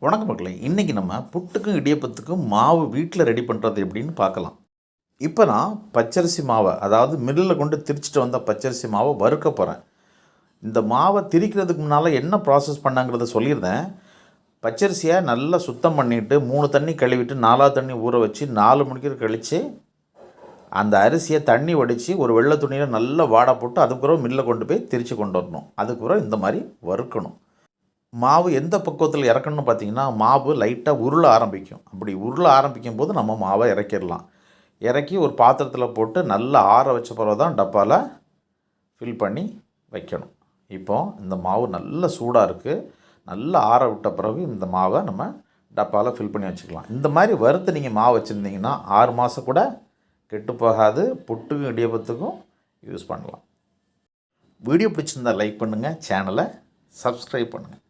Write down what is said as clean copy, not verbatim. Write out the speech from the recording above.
வணக்கம் மக்களே. இன்றைக்கி நம்ம புட்டுக்கும் இடியப்பத்துக்கும் மாவு வீட்டில் ரெடி பண்ணுறது எப்படின்னு பார்க்கலாம். இப்போ நான் பச்சரிசி மாவை, அதாவது மில்லில் கொண்டு திரிச்சிட்டு வந்த பச்சரிசி மாவை வறுக்க போகிறேன். இந்த மாவை திரிக்கிறதுக்கு முன்னால் என்ன ப்ராசஸ் பண்ணாங்கிறத சொல்லியிருந்தேன். பச்சரிசியை நல்லா சுத்தம் பண்ணிவிட்டு 3 தண்ணி கழுவிட்டு 4வது தண்ணி ஊற வச்சு 4 மணிக்கு கழித்து அந்த அரிசியை தண்ணி வடித்து ஒரு வெள்ளை துணியில் நல்லா வாடை போட்டு அதுக்கப்புறம் மில்லில் கொண்டு போய் திரித்து கொண்டு வரணும். அதுக்கப்புறம் இந்த மாதிரி வறுக்கணும். மாவு எந்த பக்குவத்தில் இறக்கணும்னு பார்த்தீங்கன்னா, மாவு லைட்டாக உருள ஆரம்பிக்கும். அப்படி உருள ஆரம்பிக்கும் போது நம்ம மாவை இறக்கிடலாம். இறக்கி ஒரு பாத்திரத்தில் போட்டு நல்லா ஆற வச்ச பிறகு தான் டப்பாவில் ஃபில் பண்ணி வைக்கணும். இப்போது இந்த மாவு நல்ல சூடாக இருக்குது. நல்லா ஆற விட்ட பிறகு இந்த மாவை நம்ம டப்பாவில் ஃபில் பண்ணி வச்சுக்கலாம். இந்த மாதிரி வறுத்து நீங்கள் மாவு வச்சுருந்தீங்கன்னா 6 மாதம் கூட கெட்டு போகாது. புட்டுக்கும் இடியப்பத்துக்கும் யூஸ் பண்ணலாம். வீடியோ பிடிச்சிருந்தால் லைக் பண்ணுங்கள், சேனலை சப்ஸ்கிரைப் பண்ணுங்கள்.